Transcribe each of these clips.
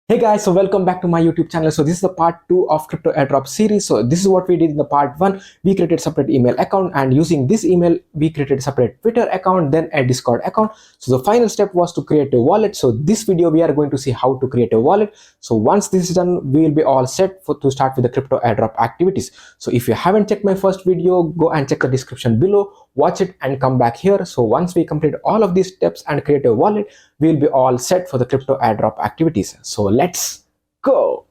Hey guys, so welcome back to my YouTube channel. So this is the part 2 of Crypto Airdrop series. So this is what we did in the part 1. We created separate email account, and using this email we created a separate Twitter account, then a Discord account. So the final step was to create a wallet. So this video we are going to see how to create a wallet. So once this is done, we will be all set to start with the Crypto Airdrop activities. So if you haven't checked my first video, go and check the description below, watch it and come back here. So once we complete all of these steps and create a wallet, we'll be all set for the Crypto Airdrop activities. So let's go.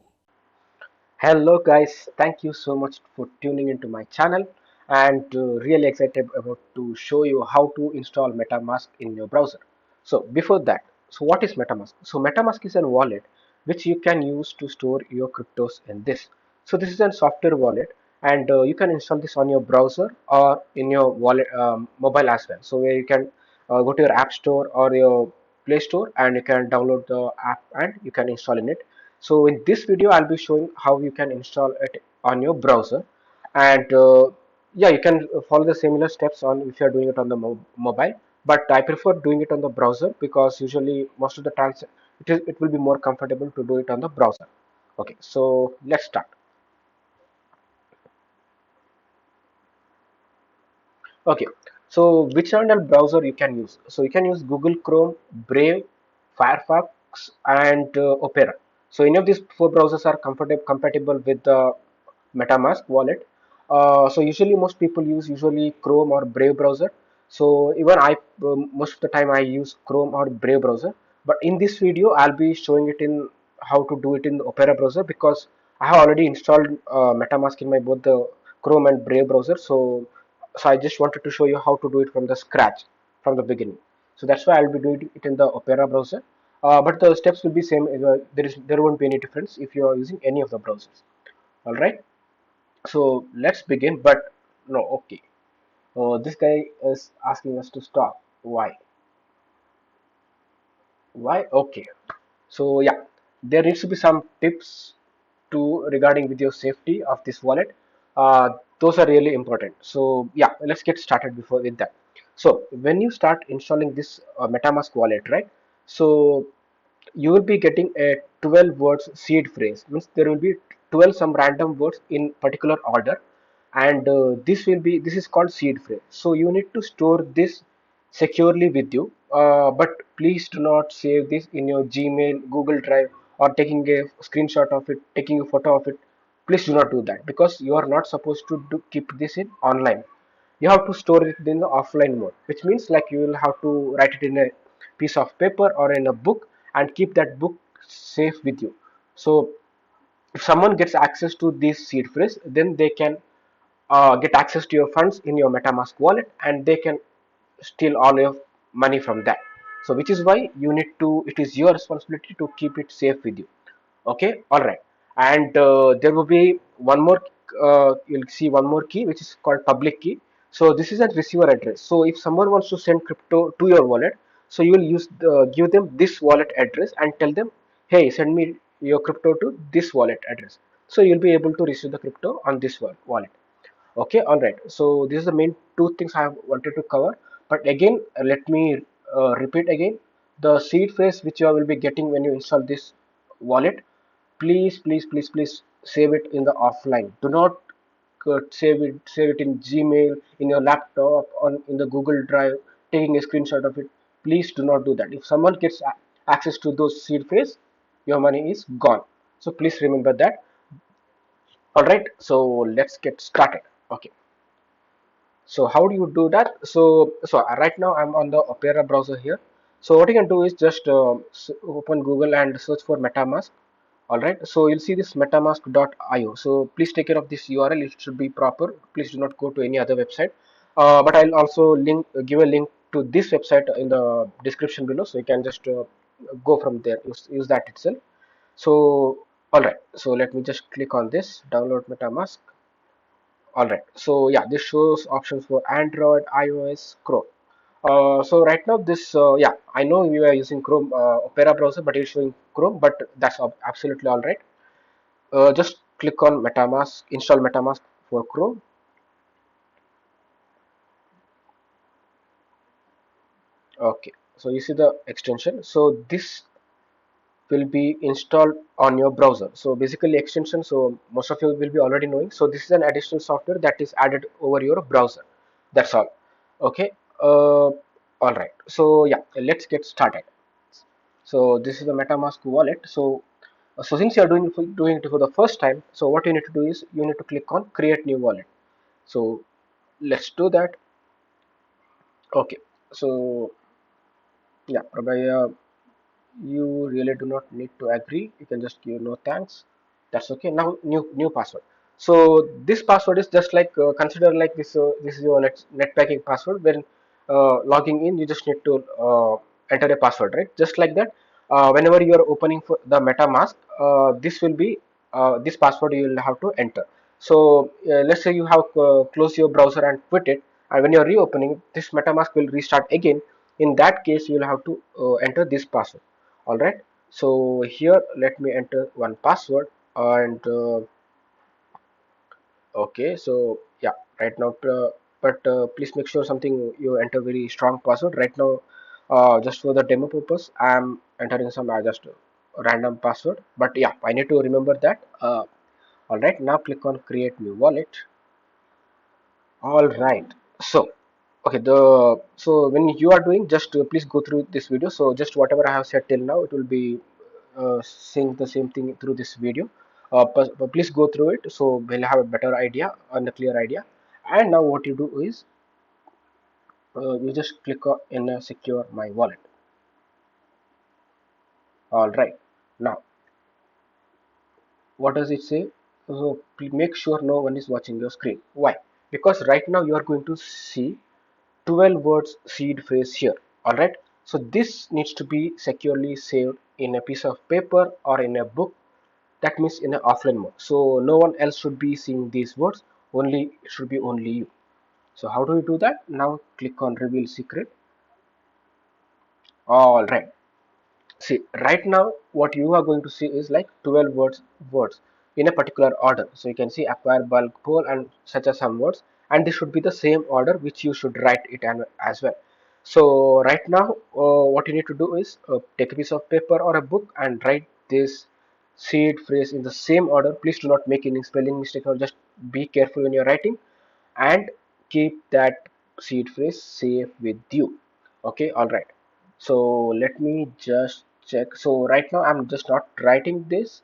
Hello guys, thank you so much for tuning into my channel, and really excited about to show you how to install Metamask in your browser. So before that, so what is Metamask? So Metamask is a wallet which you can use to store your cryptos in this. So this is a software wallet, and you can install this on your browser or in your wallet mobile as well. So where you can go to your app store or your Play Store, and you can download the app and you can install in it. So in this video I'll be showing how you can install it on your browser, and yeah, you can follow the similar steps on if you're doing it on the mobile, but I prefer doing it on the browser because usually most of the times it will be more comfortable to do it on the browser. Okay, so let's start. Okay, so which channel browser you can use? So you can use Google Chrome, Brave, Firefox, and Opera. So any of these four browsers are compatible with the MetaMask wallet. So usually most people use usually Chrome or Brave browser. So even I most of the time I use Chrome or Brave browser. But in this video I'll be showing it in how to do it in Opera browser because I have already installed MetaMask in my both the Chrome and Brave browser. So I just wanted to show you how to do it from the scratch from the beginning. So that's why I'll be doing it in the Opera browser. But the steps will be same. There won't be any difference if you are using any of the browsers. All right. So let's begin. But no, okay. This guy is asking us to stop. Why? Why? Okay. So yeah, there needs to be some tips to regarding with your safety of this wallet. Those are really important. So yeah, let's get started before with that. So when you start installing this MetaMask wallet, right? So you will be getting a 12 words seed phrase. Means there will be 12 some random words in particular order, and this is called seed phrase. So you need to store this securely with you, but please do not save this in your Gmail, Google Drive, or taking a screenshot of it, taking a photo of it. Please do not do that because you are not supposed to keep this in online. You have to store it in the offline mode, which means like you will have to write it in a piece of paper or in a book and keep that book safe with you. So if someone gets access to this seed phrase, then they can get access to your funds in your MetaMask wallet, and they can steal all your money from that. So which is why you need to, it is your responsibility to keep it safe with you. Okay, all right. And there will be one more, you'll see one more key which is called public key. So this is a receiver address. So if someone wants to send crypto to your wallet, so you will give them this wallet address and tell them, hey, send me your crypto to this wallet address. So you'll be able to receive the crypto on this wallet. Okay, all right. So this is the main two things I have wanted to cover. But again, let me repeat again. The seed phrase which you will be getting when you install this wallet, please save it in the offline. Do not save it in Gmail, in your laptop, on in the Google Drive, taking a screenshot of it. Please do not do that. If someone gets access to those seed phrase, your money is gone. So please remember that. All right. So let's get started. Okay. So how do you do that? So right now I'm on the Opera browser here. So what you can do is just open Google and search for MetaMask. All right. So you'll see this metamask.io. So please take care of this URL. It should be proper. Please do not go to any other website. But I'll also give a link to this website in the description below. So you can just go from there. Use that itself. So all right. So let me just click on this. Download MetaMask. All right. So yeah, this shows options for Android, iOS, Chrome. So right now this yeah, I know we are using Chrome Opera browser, but it's showing Chrome, but that's absolutely all right. Just click on MetaMask, install MetaMask for Chrome. Okay. So you see the extension. So this will be installed on your browser. So basically extension, so most of you will be already knowing. So this is an additional software that is added over your browser. That's all. Okay. All right. So yeah, let's get started. So this is the MetaMask wallet. So since you are doing it for the first time, so what you need to do is you need to click on create new wallet. So let's do that. Okay. So yeah, probably you really do not need to agree. You can just give no thanks. That's okay. Now new password. So this password is just like consider like this is your net banking password. When logging in, you just need to enter a password, right? Just like that. Whenever you are opening for the MetaMask, this will be this password you will have to enter. So let's say you have closed your browser and quit it, and when you are reopening, this MetaMask will restart again. In that case, you will have to enter this password. All right. So here let me enter one password, and okay, so yeah, right now, but please make sure something you enter very strong password. Right now, just for the demo purpose, I'm entering some just random password, but yeah, I need to remember that. All right, now click on create new wallet. All right. So, okay, the so when you are doing, just please go through this video. So just whatever I have said till now, it will be seeing the same thing through this video. But please go through it, so we'll have a better idea and a clear idea. And now what you do is you just click on in secure my wallet. All right. Now, what does it say? So make sure no one is watching your screen. Why? Because right now you are going to see 12 words seed phrase here. Alright, so this needs to be securely saved in a piece of paper or in a book. That means in an offline mode, so no one else should be seeing these words, only it should be only you. So how do you do that? Now click on reveal secret. Alright, see, right now what you are going to see is like 12 words in a particular order. So you can see acquire, bulk, pool, and such as some words, and this should be the same order which you should write it as well. So right now, what you need to do is take a piece of paper or a book and write this seed phrase in the same order. Please do not make any spelling mistake, or just be careful when you're writing, and keep that seed phrase safe with you. Okay, all right. So let me just check. So right now I'm just not writing this.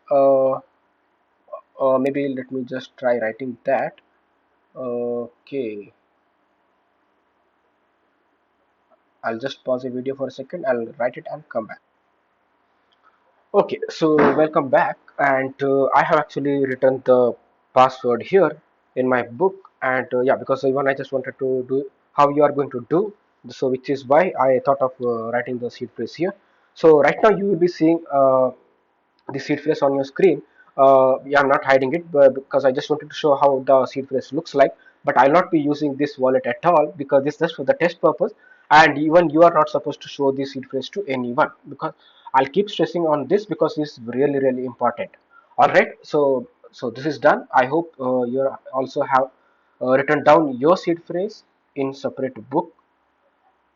Maybe let me just try writing that. Okay, I'll just pause the video for a second. I'll write it and come back. Okay, so welcome back, and I have actually written the password here in my book, and yeah, because even I just wanted to do how you are going to do, so which is why I thought of writing the seed phrase here. So right now you will be seeing the seed phrase on your screen. Yeah, I'm not hiding it, but because I just wanted to show how the seed phrase looks like. But I'll not be using this wallet at all, because this is just for the test purpose. And even you are not supposed to show this seed phrase to anyone, because I'll keep stressing on this because it's really important. All right. So this is done. I hope you also have written down your seed phrase in separate book,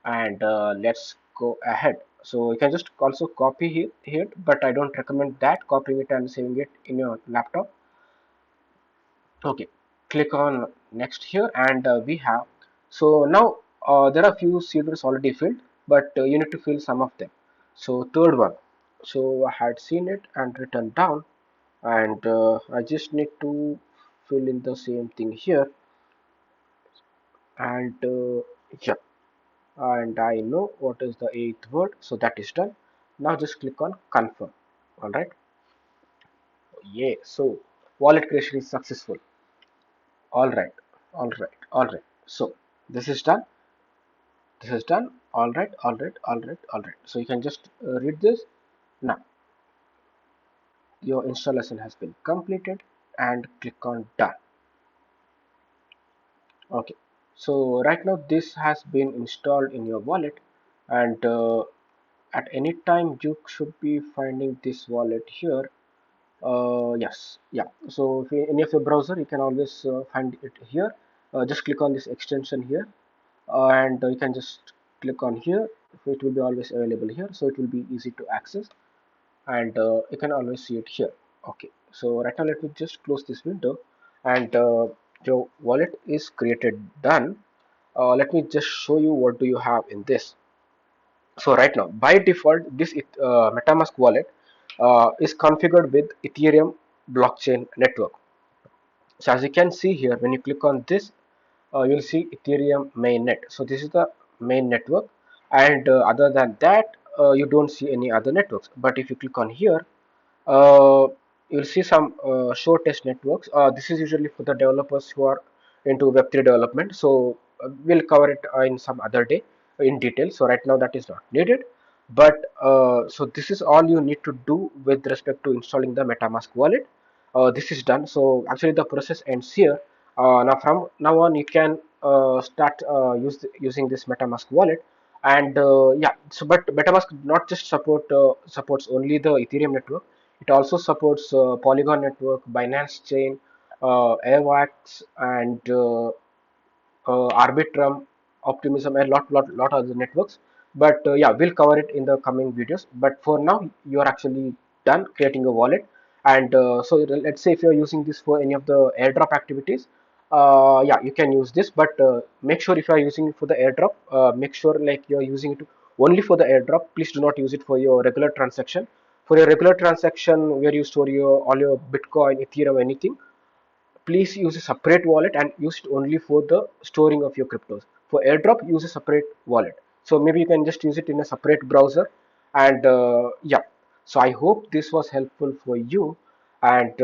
and let's go ahead. So you can just also copy here, but I don't recommend that, copying it and saving it in your laptop. Okay, click on next here, and we have, so now there are few seeders already filled, but you need to fill some of them. So third one, so I had seen it and written down, and I just need to fill in the same thing here, and yeah, and I know what is the eighth word, so that is done. Now just click on confirm. All right. Yeah. So wallet creation is successful. All right. All right. All right. So this is done. This is done. All right. All right. All right. All right. So you can just read this. Now your installation has been completed, and click on done. Okay. So right now this has been installed in your wallet, and at any time you should be finding this wallet here. Yes, yeah. So if you, any of your browser, you can always find it here. Just click on this extension here, and you can just click on here. It will be always available here, so it will be easy to access. and you can always see it here. Okay, so right now let me just close this window, and your wallet is created, done. Let me just show you what do you have in this. So right now by default this metamask wallet is configured with ethereum blockchain network. So as you can see here, when you click on this, you'll see Ethereum mainnet. So this is the main network, and other than that, you don't see any other networks. But if you click on here, uh, you'll see some show test networks. This is usually for the developers who are into Web3 development. So we'll cover it in some other day in detail. So right now that is not needed. But so this is all you need to do with respect to installing the MetaMask wallet. This is done. So actually the process ends here. Now from now on you can start using this MetaMask wallet. And yeah, so but MetaMask not just supports only the Ethereum network. It also supports Polygon network, Binance chain, Airwax, and Arbitrum, Optimism, and lot other networks. But yeah, we'll cover it in the coming videos. But for now, you are actually done creating a wallet. And so let's say if you're using this for any of the airdrop activities, yeah, you can use this. But make sure if you are using it for the airdrop, make sure like you're using it only for the airdrop. Please do not use it for your regular transaction. For your regular transaction where you store your all your Bitcoin, Ethereum, anything, please use a separate wallet and use it only for the storing of your cryptos. For airdrop, use a separate wallet. So maybe you can just use it in a separate browser. And yeah, so I hope this was helpful for you. And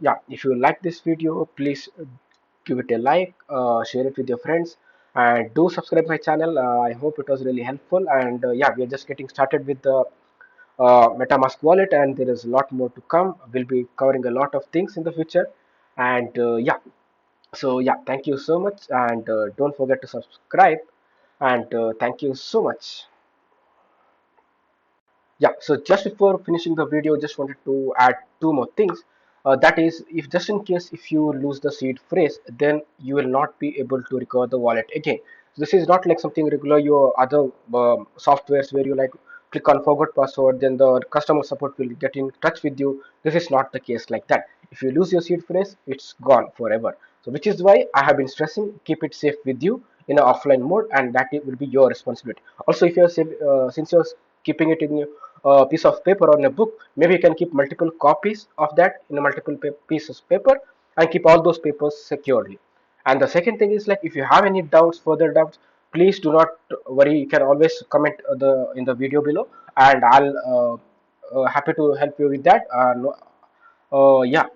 yeah, if you like this video, please give it a like, share it with your friends, and do subscribe my channel. I hope it was really helpful. And yeah, we are just getting started with the MetaMask wallet, and there is a lot more to come. We'll be covering a lot of things in the future, and yeah. So yeah, thank you so much, and don't forget to subscribe. And thank you so much. Yeah, so just before finishing the video, just wanted to add two more things. That is, if just in case if you lose the seed phrase, then you will not be able to recover the wallet again. So this is not like something regular your other softwares where you like click on forgot password, then the customer support will get in touch with you. This is not the case like that. If you lose your seed phrase, it's gone forever. So which is why I have been stressing keep it safe with you in an offline mode, and that it will be your responsibility. Also, if you're since you're keeping it in your piece of paper or in a book, maybe you can keep multiple copies of that in a multiple pieces of paper and keep all those papers securely. And the second thing is like if you have any doubts, further doubts, please do not worry. You can always comment the in the video below, and I'll happy to help you with that. No, yeah.